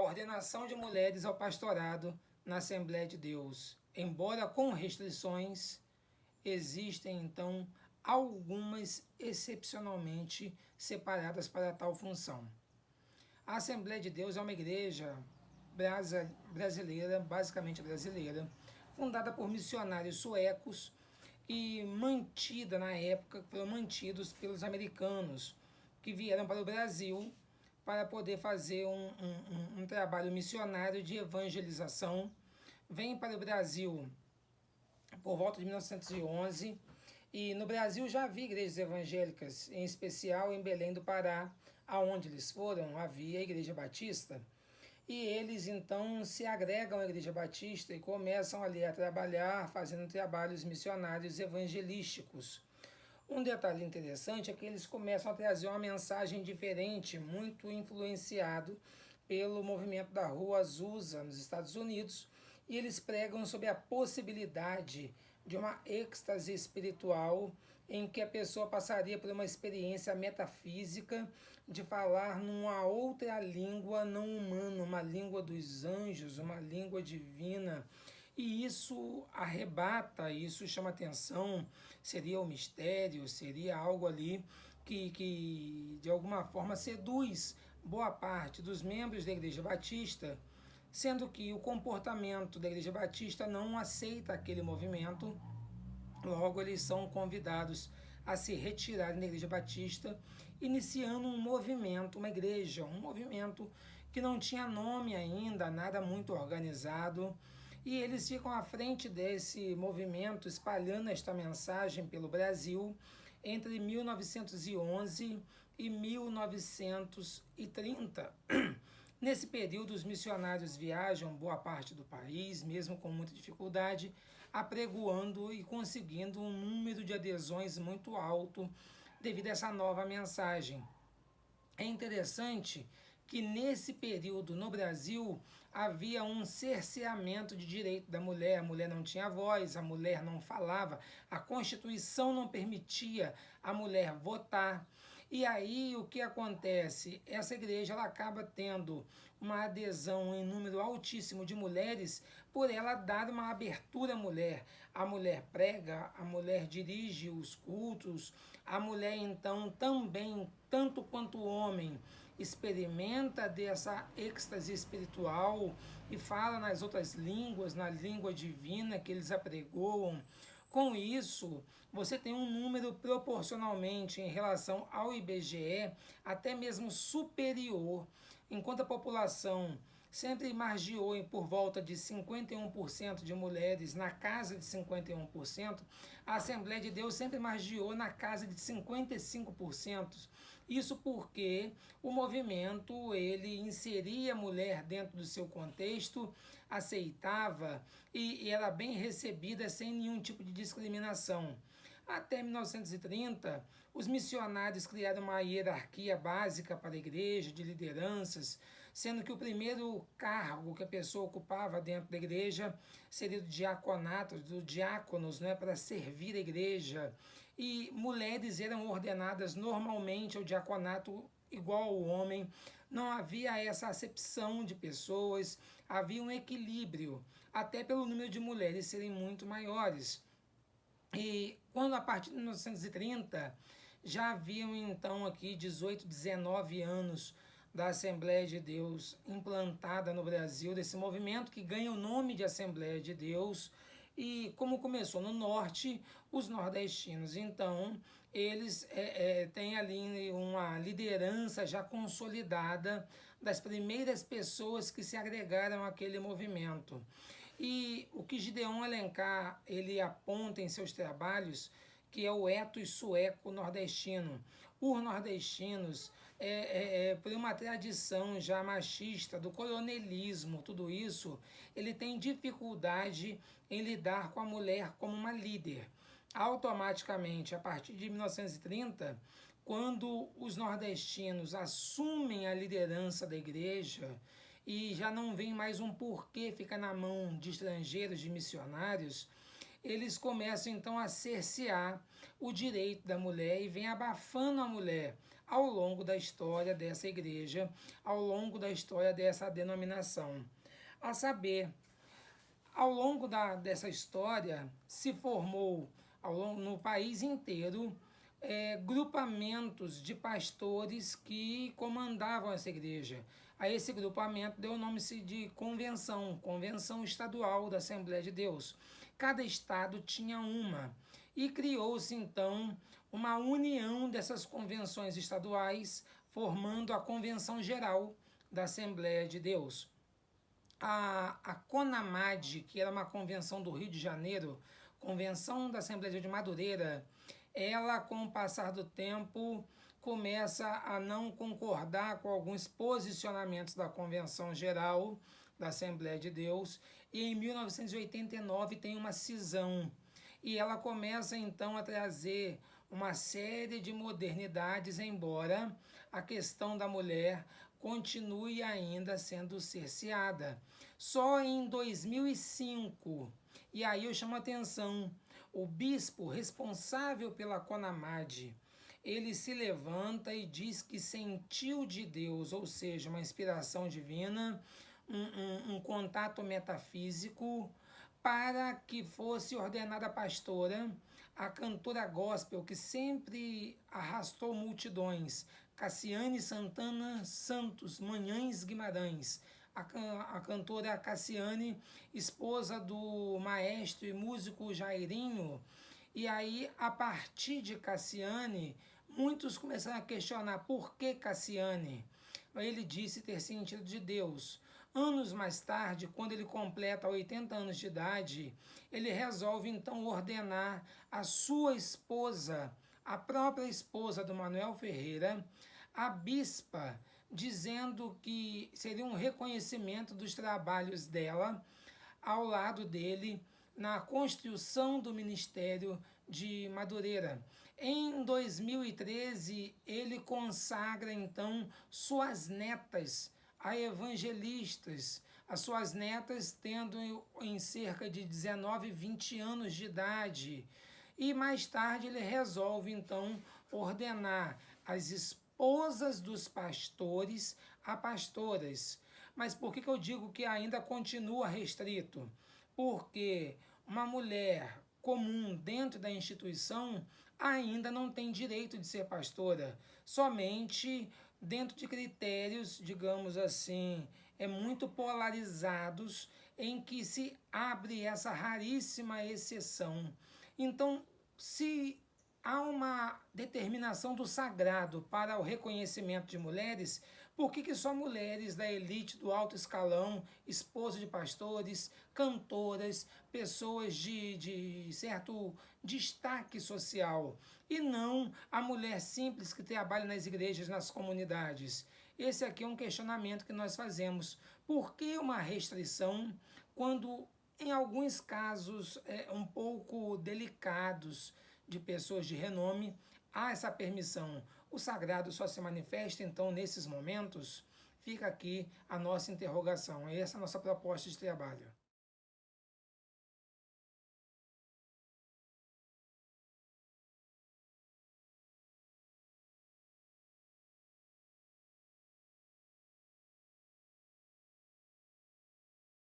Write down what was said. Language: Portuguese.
ordenação de mulheres ao pastorado na Assembleia de Deus. Embora com restrições, existem então algumas excepcionalmente separadas para tal função. A Assembleia de Deus é uma igreja brasileira, basicamente brasileira, fundada por missionários suecos e mantida na época, foram mantidos pelos americanos que vieram para o Brasil para poder fazer um trabalho missionário de evangelização. Vem para o Brasil por volta de 1911 e no Brasil já havia igrejas evangélicas, em especial em Belém do Pará, aonde eles foram, havia a Igreja Batista, e eles então se agregam à Igreja Batista e começam ali a trabalhar, fazendo trabalhos missionários evangelísticos. Um detalhe interessante é que eles começam a trazer uma mensagem diferente, muito influenciado pelo movimento da Rua Azusa nos Estados Unidos, e eles pregam sobre a possibilidade de uma êxtase espiritual em que a pessoa passaria por uma experiência metafísica de falar numa outra língua não humana, uma língua dos anjos, uma língua divina. E isso arrebata, isso chama atenção, seria um mistério, seria algo ali que de alguma forma seduz boa parte dos membros da Igreja Batista, sendo que o comportamento da Igreja Batista não aceita aquele movimento. Logo, eles são convidados a se retirarem da Igreja Batista, iniciando um movimento, uma igreja, um movimento que não tinha nome ainda, nada muito organizado, e eles ficam à frente desse movimento, espalhando esta mensagem pelo Brasil entre 1911 e 1930. Nesse período, os missionários viajam boa parte do país, mesmo com muita dificuldade, apregoando e conseguindo um número de adesões muito alto devido a essa nova mensagem. É interessante que nesse período no Brasil havia um cerceamento de direito da mulher. A mulher não tinha voz, a mulher não falava, a Constituição não permitia a mulher votar. E aí o que acontece? Essa igreja ela acaba tendo uma adesão em número altíssimo de mulheres por ela dar uma abertura à mulher. A mulher prega, a mulher dirige os cultos, a mulher então também, tanto quanto o homem, experimenta dessa êxtase espiritual e fala nas outras línguas, na língua divina que eles apregoam. Com isso, você tem um número proporcionalmente em relação ao IBGE até mesmo superior, enquanto a população sempre margiou por volta de 51% de mulheres, na casa de 51%, a Assembleia de Deus sempre margiou na casa de 55%. Isso porque o movimento ele inseria a mulher dentro do seu contexto, aceitava e era bem recebida sem nenhum tipo de discriminação. Até 1930, os missionários criaram uma hierarquia básica para a igreja, de lideranças, sendo que o primeiro cargo que a pessoa ocupava dentro da igreja seria do diaconato, do diáconos, né, para servir a igreja. E mulheres eram ordenadas normalmente ao diaconato igual ao homem, não havia essa acepção de pessoas, havia um equilíbrio, até pelo número de mulheres serem muito maiores. E quando a partir de 1930 já haviam então aqui 18, 19 anos da Assembleia de Deus implantada no Brasil, desse movimento que ganha o nome de Assembleia de Deus. E como começou no norte, os nordestinos, então, eles têm ali uma liderança já consolidada das primeiras pessoas que se agregaram àquele movimento. E o que Gideon Alencar ele aponta em seus trabalhos, que é o ethos sueco nordestino. Os nordestinos, por uma tradição já machista, do coronelismo, tudo isso, ele tem dificuldade em lidar com a mulher como uma líder. Automaticamente, a partir de 1930, quando os nordestinos assumem a liderança da igreja e já não vem mais um porquê ficar na mão de estrangeiros, de missionários, eles começam então a cercear o direito da mulher e vem abafando a mulher. ao longo da história dessa igreja, ao longo da história dessa denominação. A saber, ao longo dessa história, se formou no país inteiro grupamentos de pastores que comandavam essa igreja. A esse grupamento deu o nome de Convenção Estadual da Assembleia de Deus. Cada estado tinha uma. E criou-se, então, uma união dessas convenções estaduais, formando a Convenção Geral da Assembleia de Deus. A CONAMAD, que era uma convenção do Rio de Janeiro, Convenção da Assembleia de Madureira, ela, com o passar do tempo, começa a não concordar com alguns posicionamentos da Convenção Geral da Assembleia de Deus, e em 1989 tem uma cisão, e ela começa então a trazer uma série de modernidades, embora a questão da mulher continue ainda sendo cerceada. Só em 2005, e aí eu chamo a atenção, o bispo responsável pela CONAMAD, ele se levanta e diz que sentiu de Deus, ou seja, uma inspiração divina, um contato metafísico, para que fosse ordenada pastora a cantora gospel que sempre arrastou multidões, Cassiane Santana Santos Manhães Guimarães, a cantora Cassiane, esposa do maestro e músico Jairinho. E aí, a partir de Cassiane, muitos começaram a questionar por que Cassiane. Ele disse ter sentido de Deus. Anos mais tarde, quando ele completa 80 anos de idade, ele resolve então ordenar a sua esposa, a própria esposa do Manuel Ferreira, a bispa, dizendo que seria um reconhecimento dos trabalhos dela ao lado dele na construção do ministério de Madureira. Em 2013, ele consagra então suas netas a evangelistas, as suas netas tendo em cerca de 19, 20 anos de idade. E mais tarde ele resolve então ordenar as esposas dos pastores a pastoras. Mas por que eu digo que ainda continua restrito? Porque uma mulher comum dentro da instituição ainda não tem direito de ser pastora, somente dentro de critérios, digamos assim, muito polarizados, em que se abre essa raríssima exceção. Então, se há uma determinação do sagrado para o reconhecimento de mulheres, por que só mulheres da elite do alto escalão, esposas de pastores, cantoras, pessoas de certo destaque social, e não a mulher simples que trabalha nas igrejas, nas comunidades? Esse aqui é um questionamento que nós fazemos. Por que uma restrição quando, em alguns casos um pouco delicados, de pessoas de renome, há essa permissão? O sagrado só se manifesta, então, nesses momentos? Fica aqui a nossa interrogação. Essa é a nossa proposta de trabalho.